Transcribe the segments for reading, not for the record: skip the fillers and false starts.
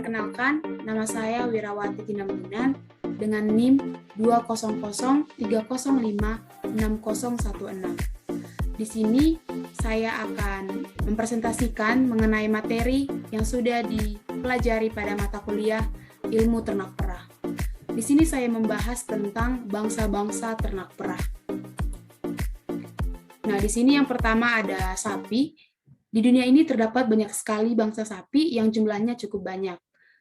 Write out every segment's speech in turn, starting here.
Perkenalkan, nama saya Wirawati Tinambunan dengan NIM 20030566016. Di sini saya akan mempresentasikan mengenai materi yang sudah dipelajari pada mata kuliah Ilmu Ternak Perah. Di sini saya membahas tentang bangsa-bangsa ternak perah. Nah, di sini yang pertama ada sapi. Di dunia ini terdapat banyak sekali bangsa sapi yang jumlahnya cukup banyak.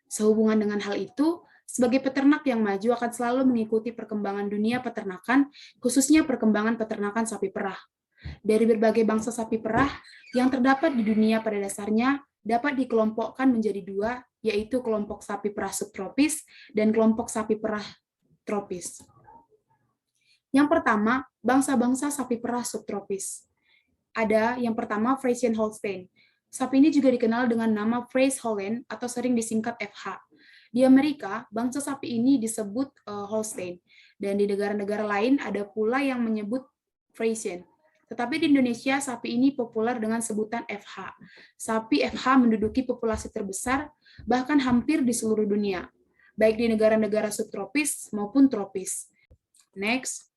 Sehubungan dengan hal itu, sebagai peternak yang maju akan selalu mengikuti perkembangan dunia peternakan, khususnya perkembangan peternakan sapi perah. Dari berbagai bangsa sapi perah yang terdapat di dunia pada dasarnya dapat dikelompokkan menjadi dua, yaitu kelompok sapi perah subtropis dan kelompok sapi perah tropis. Yang pertama, bangsa-bangsa sapi perah subtropis. Ada yang pertama Friesian Holstein. Sapi ini juga dikenal dengan nama Fries Holland atau sering disingkat FH. Di Amerika, bangsa sapi ini disebut Holstein, dan di negara-negara lain ada pula yang menyebut Friesian. Tetapi di Indonesia, sapi ini populer dengan sebutan FH. Sapi FH menduduki populasi terbesar, bahkan hampir di seluruh dunia, baik di negara-negara subtropis maupun tropis. Next,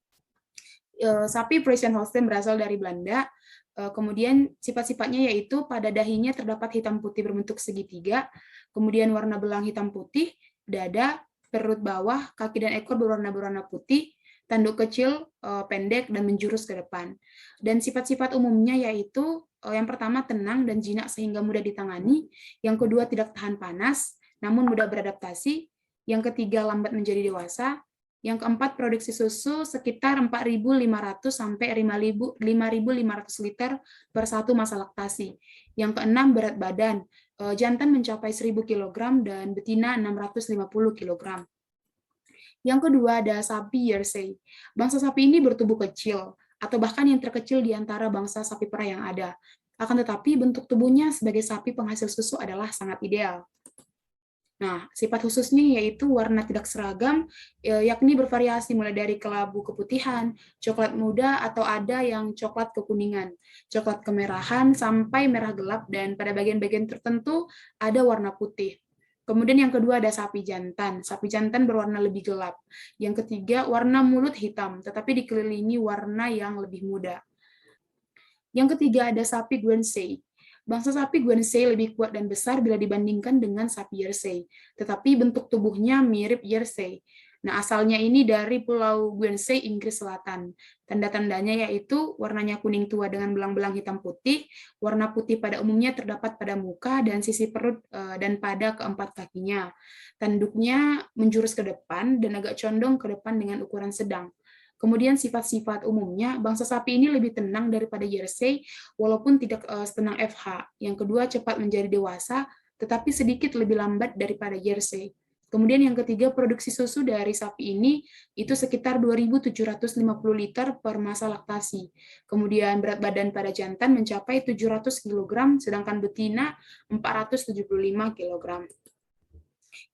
sapi Friesian Holstein berasal dari Belanda. Kemudian sifat-sifatnya yaitu pada dahinya terdapat hitam putih berbentuk segitiga, kemudian warna belang hitam putih, dada, perut bawah, kaki dan ekor berwarna putih, tanduk kecil, pendek, dan menjurus ke depan. Dan sifat-sifat umumnya yaitu yang pertama tenang dan jinak sehingga mudah ditangani, yang kedua tidak tahan panas, namun mudah beradaptasi, yang ketiga lambat menjadi dewasa, yang keempat, produksi susu sekitar 4.500 sampai 5.500 liter per satu masa laktasi. Yang keenam, berat badan. Jantan mencapai 1.000 kg dan betina 650 kg. Yang kedua ada sapi Jersey. Bangsa sapi ini bertubuh kecil, atau bahkan yang terkecil di antara bangsa sapi perah yang ada. Akan tetapi bentuk tubuhnya sebagai sapi penghasil susu adalah sangat ideal. Nah, sifat khususnya yaitu warna tidak seragam, yakni bervariasi mulai dari kelabu keputihan, coklat muda, atau ada yang coklat kekuningan, coklat kemerahan, sampai merah gelap, dan pada bagian-bagian tertentu ada warna putih. Kemudian yang kedua ada sapi jantan. Sapi jantan berwarna lebih gelap. Yang ketiga, warna mulut hitam, tetapi dikelilingi warna yang lebih muda. Yang ketiga ada sapi Guernsey. Bangsa sapi Guernsey lebih kuat dan besar bila dibandingkan dengan sapi Jersey, tetapi bentuk tubuhnya mirip Jersey. Nah, asalnya ini dari Pulau Guernsey, Inggris Selatan. Tanda-tandanya yaitu warnanya kuning tua dengan belang-belang hitam putih, warna putih pada umumnya terdapat pada muka dan sisi perut dan pada keempat kakinya. Tanduknya menjurus ke depan dan agak condong ke depan dengan ukuran sedang. Kemudian sifat-sifat umumnya, bangsa sapi ini lebih tenang daripada Jersey, walaupun tidak setenang FH. Yang kedua, cepat menjadi dewasa, tetapi sedikit lebih lambat daripada Jersey. Kemudian yang ketiga, produksi susu dari sapi ini itu sekitar 2.750 liter per masa laktasi. Kemudian berat badan pada jantan mencapai 700 kg, sedangkan betina 475 kg.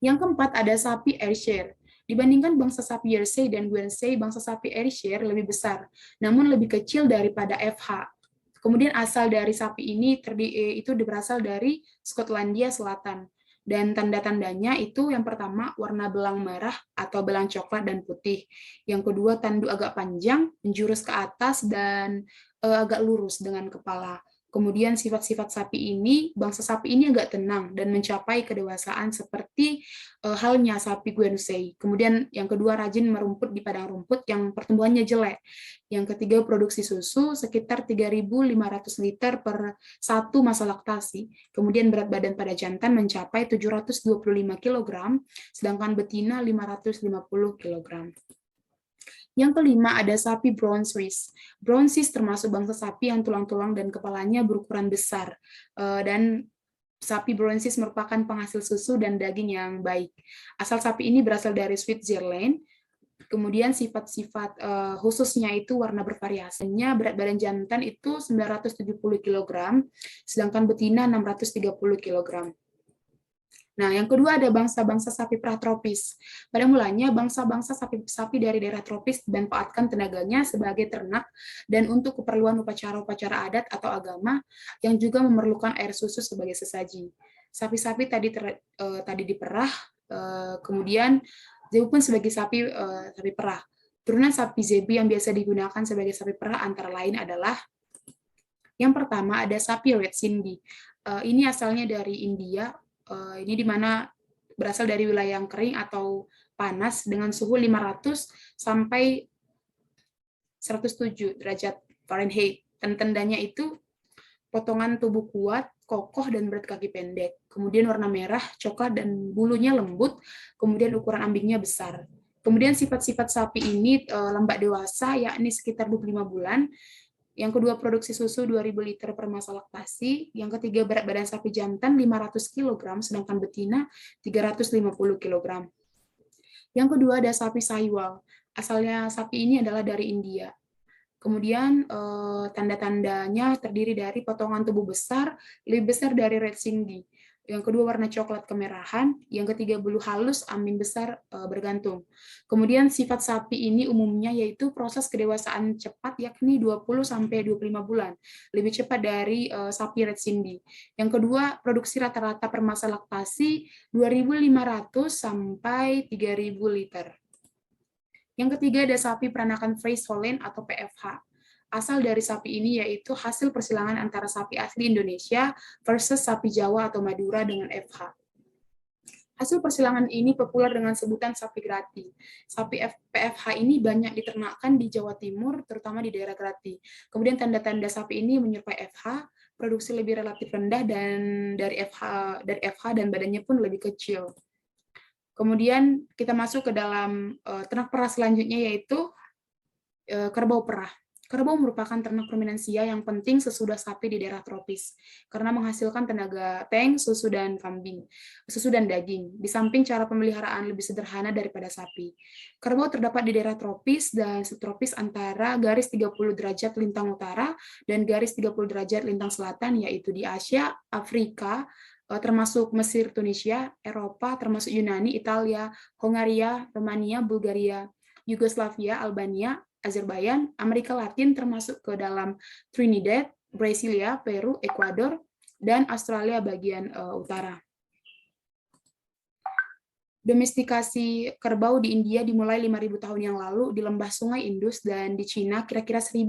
Yang keempat ada sapi Ayrshire. Dibandingkan bangsa sapi Jersey dan Guernsey, bangsa sapi Ayrshire lebih besar, namun lebih kecil daripada FH. Kemudian asal dari sapi ini itu berasal dari Skotlandia Selatan. Dan tanda-tandanya itu yang pertama warna belang merah atau belang coklat dan putih. Yang kedua tanduk agak panjang, menjurus ke atas dan agak lurus dengan kepala. Kemudian sifat-sifat sapi ini, bangsa sapi ini agak tenang dan mencapai kedewasaan seperti halnya sapi Guernsey. Kemudian yang kedua rajin merumput di padang rumput yang pertumbuhannya jelek. Yang ketiga produksi susu sekitar 3.500 liter per satu masa laktasi. Kemudian berat badan pada jantan mencapai 725 kg, sedangkan betina 550 kg. Yang kelima ada sapi Brown Swiss. Brown Swiss termasuk bangsa sapi yang tulang-tulang dan kepalanya berukuran besar. Dan sapi Brown Swiss merupakan penghasil susu dan daging yang baik. Asal sapi ini berasal dari Switzerland. Kemudian sifat-sifat khususnya itu warna bervariasi. Berat badan jantan itu 970 kg, sedangkan betina 630 kg. Nah, yang kedua ada bangsa-bangsa sapi perah tropis. Pada mulanya, bangsa-bangsa sapi dari daerah tropis dimanfaatkan tenaganya sebagai ternak dan untuk keperluan upacara-upacara adat atau agama yang juga memerlukan air susu sebagai sesaji. Sapi-sapi tadi diperah, kemudian Zebu pun sebagai sapi perah. Turunan sapi Zebu yang biasa digunakan sebagai sapi perah antara lain adalah yang pertama ada sapi Red Sindhi. Ini asalnya dari India. Ini di mana berasal dari wilayah yang kering atau panas dengan suhu 500 sampai 107 derajat Fahrenheit. Dan tandanya itu potongan tubuh kuat, kokoh, dan berat kaki pendek. Kemudian warna merah, coklat, dan bulunya lembut. Kemudian ukuran ambingnya besar. Kemudian sifat-sifat sapi ini lembak dewasa, yakni sekitar 25 bulan. Yang kedua, produksi susu 2.000 liter per masa laktasi. Yang ketiga, berat badan sapi jantan 500 kg, sedangkan betina 350 kg. Yang kedua, ada sapi Sahiwal. Asalnya sapi ini adalah dari India. Kemudian tanda-tandanya terdiri dari potongan tubuh besar, lebih besar dari Red Sindhi. Yang kedua warna coklat kemerahan, yang ketiga bulu halus, ambing besar bergantung. Kemudian sifat sapi ini umumnya yaitu proses kedewasaan cepat yakni 20 sampai 25 bulan, lebih cepat dari sapi Red Sindhi. Yang kedua, produksi rata-rata per masa laktasi 2.500 sampai 3.000 liter. Yang ketiga ada sapi peranakan Friesholland atau PFH. Asal dari sapi ini yaitu hasil persilangan antara sapi asli Indonesia versus sapi Jawa atau Madura dengan FH. Hasil persilangan ini populer dengan sebutan sapi Grati. Sapi PFH ini banyak diternakkan di Jawa Timur, terutama di daerah Grati. Kemudian tanda-tanda sapi ini menyerupai FH, produksi lebih relatif rendah dan dari FH dan badannya pun lebih kecil. Kemudian kita masuk ke dalam ternak perah selanjutnya yaitu kerbau perah. Kerbau merupakan ternak ruminansia yang penting sesudah sapi di daerah tropis karena menghasilkan tenaga tank, susu dan daging. Di samping cara pemeliharaan lebih sederhana daripada sapi. Kerbau terdapat di daerah tropis dan subtropis antara garis 30 derajat lintang utara dan garis 30 derajat lintang selatan yaitu di Asia, Afrika, termasuk Mesir, Tunisia, Eropa, termasuk Yunani, Italia, Hongaria, Romania, Bulgaria, Yugoslavia, Albania, Azerbaijan, Amerika Latin termasuk ke dalam Trinidad, Brasilia, Peru, Ekuador, dan Australia bagian utara. Domestikasi kerbau di India dimulai 5.000 tahun yang lalu di lembah Sungai Indus dan di Cina kira-kira 1.000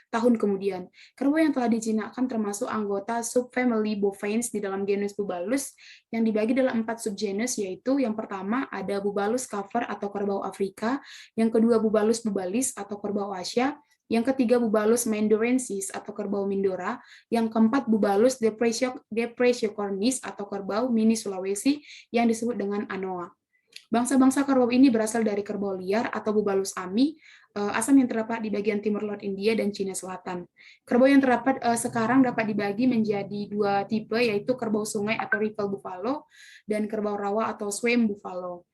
tahun kemudian. Kerbau yang telah dijinakkan termasuk anggota subfamily Bovines di dalam genus Bubalus yang dibagi dalam 4 subgenus yaitu yang pertama ada Bubalus cover atau kerbau Afrika, yang kedua Bubalus bubalis atau kerbau Asia, yang ketiga Bubalus mendorensis atau kerbau Mindora, yang keempat Bubalus depressiocornis atau kerbau mini Sulawesi yang disebut dengan Anoa. Bangsa-bangsa kerbau ini berasal dari kerbau liar atau Bubalus ami, asam yang terdapat di bagian timur laut India dan Cina Selatan. Kerbau yang terdapat sekarang dapat dibagi menjadi 2 tipe, yaitu kerbau sungai atau river buffalo dan kerbau rawa atau swamp buffalo.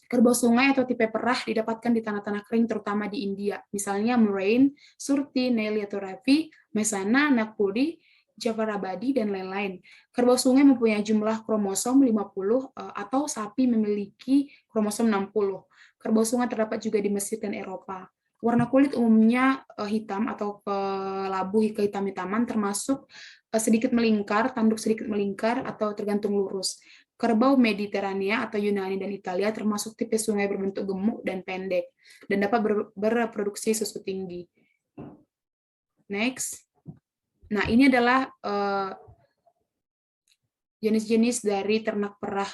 Kerbau sungai atau tipe perah didapatkan di tanah-tanah kering terutama di India, misalnya Murrain, Surti, Neliatoravi, Mesana, Nagpuri, Jafarabadi, dan lain-lain. Kerbau sungai mempunyai jumlah kromosom 50 atau sapi memiliki kromosom 60. Kerbau sungai terdapat juga di Mesir dan Eropa. Warna kulit umumnya hitam atau kelabu kehitam-hitaman termasuk sedikit melingkar, tanduk sedikit melingkar, atau tergantung lurus. Kerbau Mediterania atau Yunani dan Italia termasuk tipe sungai berbentuk gemuk dan pendek dan dapat berproduksi susu tinggi. Next. Nah, ini adalah jenis-jenis dari ternak perah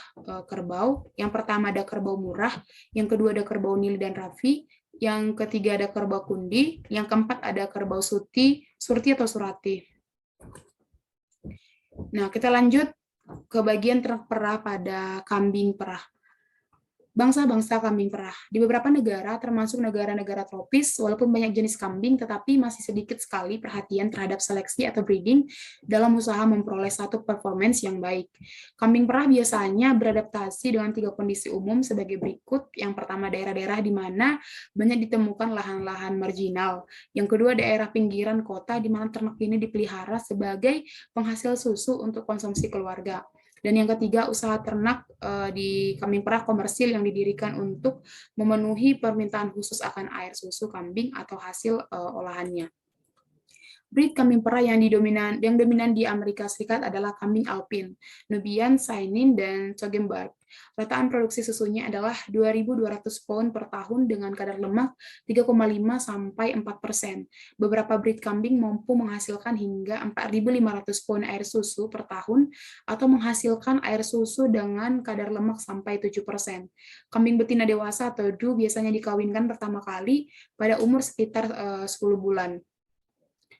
kerbau. Yang pertama ada kerbau murah, yang kedua ada kerbau nili dan rafi, yang ketiga ada kerbau kundi, yang keempat ada kerbau surti atau surati. Nah, kita lanjut ke bagian ternak perah pada kambing perah. Bangsa-bangsa kambing perah. Di beberapa negara, termasuk negara-negara tropis, walaupun banyak jenis kambing, tetapi masih sedikit sekali perhatian terhadap seleksi atau breeding dalam usaha memperoleh satu performance yang baik. Kambing perah biasanya beradaptasi dengan 3 kondisi umum sebagai berikut. Yang pertama, daerah-daerah di mana banyak ditemukan lahan-lahan marginal. Yang kedua, daerah pinggiran kota di mana ternak ini dipelihara sebagai penghasil susu untuk konsumsi keluarga. Dan yang ketiga, usaha ternak di kambing perah komersil yang didirikan untuk memenuhi permintaan khusus akan air susu kambing atau hasil olahannya. Breed kambing perah yang dominan di Amerika Serikat adalah kambing Alpine, Nubian, Sainin, dan Toggenburg. Rataan produksi susunya adalah 2.200 pound per tahun dengan kadar lemak 3,5 sampai 4%. Beberapa breed kambing mampu menghasilkan hingga 4.500 pound air susu per tahun atau menghasilkan air susu dengan kadar lemak sampai 7%. Kambing betina dewasa atau doe biasanya dikawinkan pertama kali pada umur sekitar 10 bulan.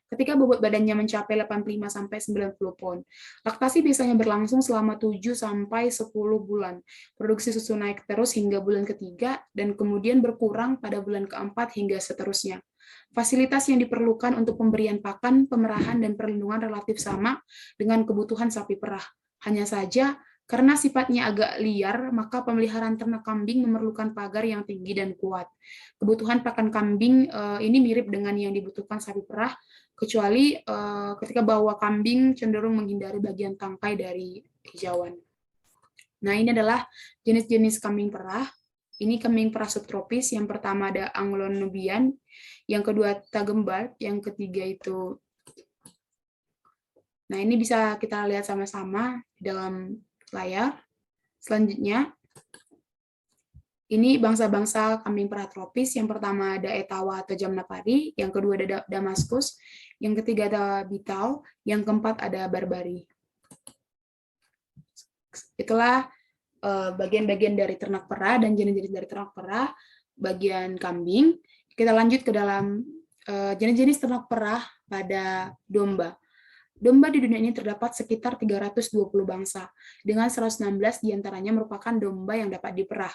Ketika bobot badannya mencapai 85-90 pound. Laktasi biasanya berlangsung selama 7-10 bulan. Produksi susu naik terus hingga bulan ketiga, dan kemudian berkurang pada bulan keempat hingga seterusnya. Fasilitas yang diperlukan untuk pemberian pakan, pemerahan, dan perlindungan relatif sama dengan kebutuhan sapi perah. Hanya saja, karena sifatnya agak liar, maka pemeliharaan ternak kambing memerlukan pagar yang tinggi dan kuat. Kebutuhan pakan kambing ini mirip dengan yang dibutuhkan sapi perah, kecuali ketika bawa kambing cenderung menghindari bagian tangkai dari hijauan. Nah, ini adalah jenis-jenis kambing perah. Ini kambing perah subtropis. Yang pertama ada Anglo-Nubian, yang kedua Toggenburg, yang ketiga itu. Nah, ini bisa kita lihat sama-sama dalam layar. Selanjutnya, ini bangsa-bangsa kambing perah tropis. Yang pertama ada Etawa atau Jamnapari, yang kedua ada Damaskus, yang ketiga ada Bital, yang keempat ada Barbari. Itulah bagian-bagian dari ternak perah dan jenis-jenis dari ternak perah, bagian kambing. Kita lanjut ke dalam jenis-jenis ternak perah pada domba. Domba di dunia ini terdapat sekitar 320 bangsa, dengan 116 diantaranya merupakan domba yang dapat diperah.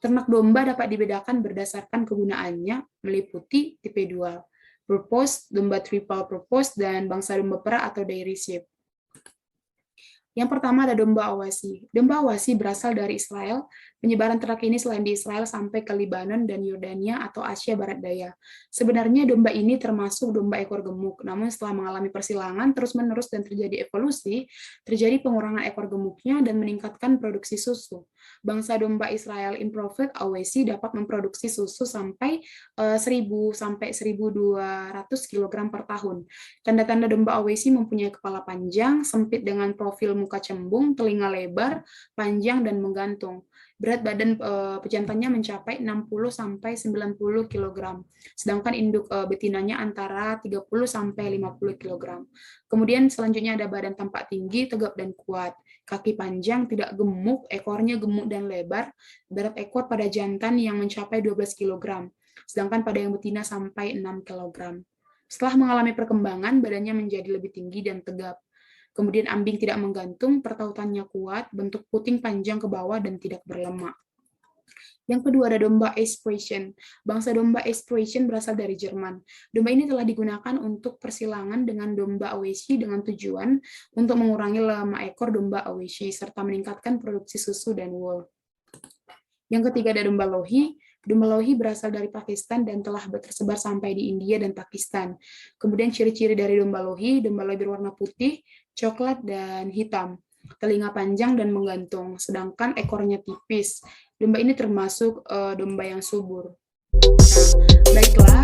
Ternak domba dapat dibedakan berdasarkan kegunaannya, meliputi tipe dual, purpose, domba triple purpose, dan bangsa domba perah atau dairy sheep. Yang pertama ada domba Awasi. Domba Awasi berasal dari Israel. Penyebaran ternak ini selain di Israel sampai ke Lebanon dan Yordania atau Asia Barat Daya. Sebenarnya domba ini termasuk domba ekor gemuk, namun setelah mengalami persilangan terus-menerus dan terjadi evolusi, terjadi pengurangan ekor gemuknya dan meningkatkan produksi susu. Bangsa domba Israel Improved Awasi dapat memproduksi susu sampai 1.000 sampai 1.200 kg per tahun. Tanda-tanda domba Awasi mempunyai kepala panjang, sempit dengan profil muka cembung, telinga lebar, panjang, dan menggantung. Berat badan pejantannya mencapai 60 sampai 90 kg, sedangkan induk betinanya antara 30 sampai 50 kg. Kemudian selanjutnya ada badan tampak tinggi, tegap dan kuat, kaki panjang, tidak gemuk, ekornya gemuk dan lebar, berat ekor pada jantan yang mencapai 12 kg, sedangkan pada yang betina sampai 6 kg. Setelah mengalami perkembangan, badannya menjadi lebih tinggi dan tegap. Kemudian ambing tidak menggantung, pertautannya kuat, bentuk puting panjang ke bawah dan tidak berlemak. Yang kedua ada domba Aspration. Bangsa domba Aspration berasal dari Jerman. Domba ini telah digunakan untuk persilangan dengan domba Awesi dengan tujuan untuk mengurangi lemak ekor domba Awesi serta meningkatkan produksi susu dan wool. Yang ketiga ada domba Lohi. Domba Lohi berasal dari Pakistan dan telah tersebar sampai di India dan Pakistan. Kemudian ciri-ciri dari domba Lohi berwarna putih, coklat, dan hitam. Telinga panjang dan menggantung, sedangkan ekornya tipis. Domba ini termasuk domba yang subur. Nah, baiklah,